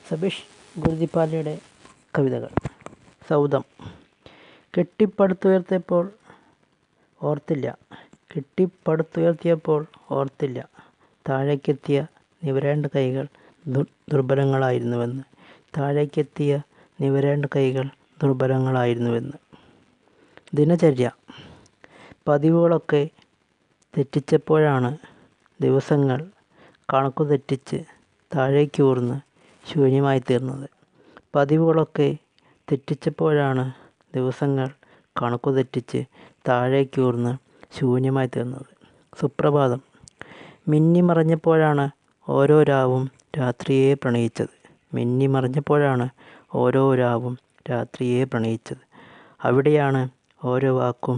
സബീഷ് ഗുരുതിപ്പാലയുടെ കവിതകൾ. സൗദം. കെട്ടിപ്പടുത്തുയർത്തിയപ്പോൾ ഓർത്തില്ല താഴേക്കെത്തിയ നിവരേണ്ട കൈകൾ ദുർബലങ്ങളായിരുന്നുവെന്ന്. ദിനചര്യ. പതിവുകളൊക്കെ തെറ്റിച്ചപ്പോഴാണ് ദിവസങ്ങൾ കണക്കുതെറ്റിച്ച് താഴേക്കൂർന്ന് ശൂന്യമായി തീർന്നത്. സുപ്രഭാതം. മിന്നിമറഞ്ഞപ്പോഴാണ് ഓരോ രാവും രാത്രിയെ പ്രണയിച്ചത്. അവിടെയാണ് ഓരോ വാക്കും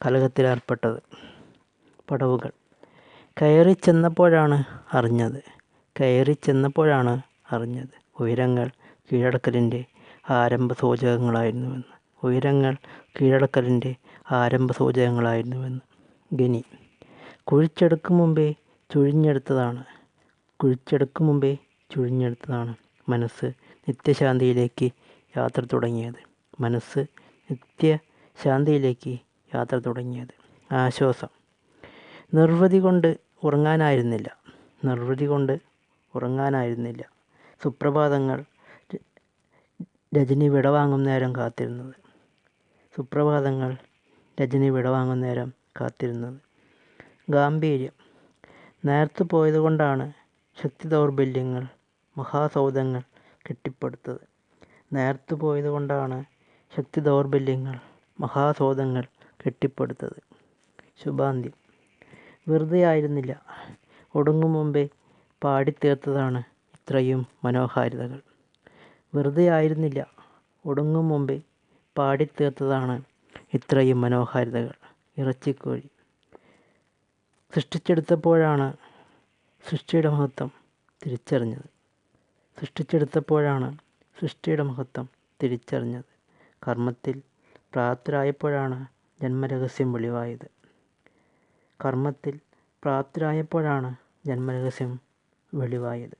കലഹത്തിലേർപ്പെട്ടത്. പടവുകൾ. കയറിച്ചെന്നപ്പോഴാണ് അറിഞ്ഞത് ഉയരങ്ങൾ കീഴടക്കലിൻ്റെ ആരംഭസൂചകങ്ങളായിരുന്നുവെന്ന്. ഗനി. കുഴിച്ചെടുക്കും മുമ്പേ ചുഴിഞ്ഞെടുത്തതാണ് മനസ്സ് നിത്യശാന്തിയിലേക്ക് യാത്ര തുടങ്ങിയത്. ആശ്വാസം. നിർവൃതി കൊണ്ട് ഉറങ്ങാനായിരുന്നില്ല സുപ്രഭാതങ്ങൾ രജനി വിടവാങ്ങും നേരം കാത്തിരുന്നത്. ഗാംഭീര്യം. നേർത്തു പോയതുകൊണ്ടാണ് ശക്തി ദൗർബല്യങ്ങൾ മഹാസൗധങ്ങൾ കെട്ടിപ്പടുത്തത്. ശുഭാന്ത്യം. വെറുതെയായിരുന്നില്ല ഒടുങ്ങും മുമ്പേ പാടിത്തീർത്തതാണ് ഇത്രയും മനോഹാരിതകൾ. ഇറച്ചിക്കോഴി. സൃഷ്ടിച്ചെടുത്തപ്പോഴാണ് സൃഷ്ടിയുടെ മഹത്വം തിരിച്ചറിഞ്ഞത്. കർമ്മത്തിൽ പ്രാപ്തരായപ്പോഴാണ് ജന്മരഹസ്യം വെളിവായത്.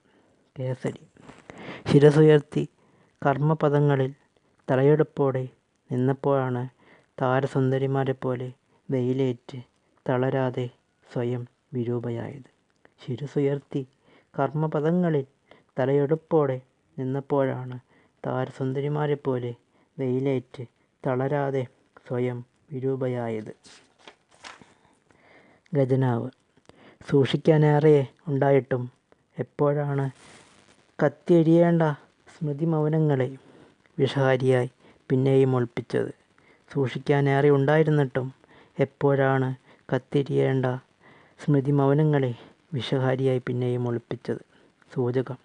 കേസരി. ശിരസുയർത്തി കർമ്മപദങ്ങളിൽ തലയെടുപ്പോടെ നിന്നപ്പോഴാണ് താരസുന്ദരിമാരെപ്പോലെ വെയിലേറ്റ് തളരാതെ സ്വയം വിരൂപയായത്. ഖജനാവ്. സൂക്ഷിക്കാനേറെ ഉണ്ടായിട്ടും എപ്പോഴാണ് കത്തിയെരിയേണ്ട സ്മൃതിമൗനങ്ങളെ വിഷഹാരിയായി പിന്നെയും ഒളിപ്പിച്ചത്. സൂചകം.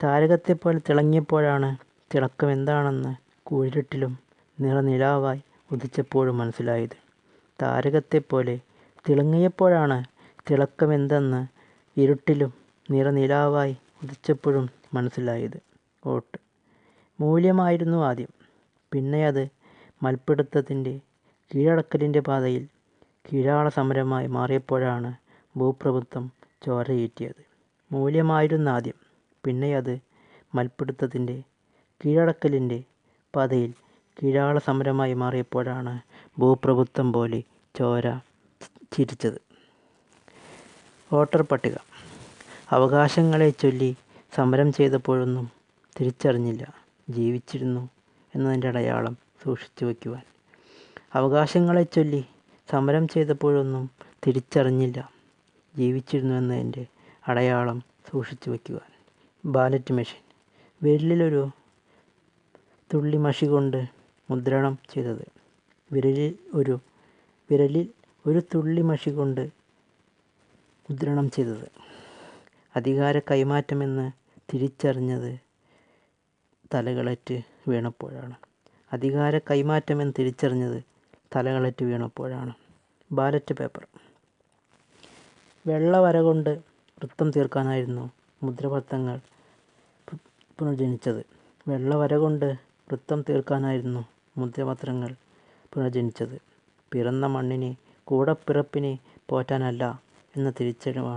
താരകത്തെപ്പോലെ തിളങ്ങിയപ്പോഴാണ് തിളക്കമെന്താണെന്ന് കൂരിരുട്ടിലും നിറനിലാവായി ഉദിച്ചപ്പോഴും മനസ്സിലായത്. താരകത്തെപ്പോലെ തിളങ്ങിയപ്പോഴാണ് തിളക്കമെന്തെന്ന് ഇരുട്ടിലും നിറനിലാവായി ഉദിച്ചപ്പോഴും മനസ്സിലായത്. ഓട്ട്. മൂല്യമായിരുന്നു ആദ്യം, പിന്നെയത് മൽപ്പിടുത്തത്തിൻ്റെ കീഴടക്കലിൻ്റെ പാതയിൽ കീഴാള സമരമായി മാറിയപ്പോഴാണ് ഭൂപ്രഭുത്വം ചോരയീറ്റിയത്. പോലെ ചോര ചിരിച്ചത്. വോട്ടർ പട്ടിക. അവകാശങ്ങളെച്ചൊല്ലി സമരം ചെയ്തപ്പോഴൊന്നും തിരിച്ചറിഞ്ഞില്ല ജീവിച്ചിരുന്നു എന്നതിൻ്റെ അടയാളം സൂക്ഷിച്ചു വയ്ക്കുവാൻ. Ballot machine. വിരലിൽ ഒരു തുള്ളി മഷി കൊണ്ട് മുദ്രണം ചെയ്തത്. അധികാര കൈമാറ്റമെന്ന് തിരിച്ചറിഞ്ഞത് തലകളറ്റ് വീണപ്പോഴാണ്. Ballot paper. വെള്ളവരകൊണ്ട് വൃത്തം തീർക്കാനായിരുന്നു മുദ്രപത്രങ്ങൾ പുനർജനിച്ചത്. പിറന്ന മണ്ണിനെ കൂടപ്പിറപ്പിനെ പോറ്റാനല്ല എന്ന തിരിച്ചറിവാണ്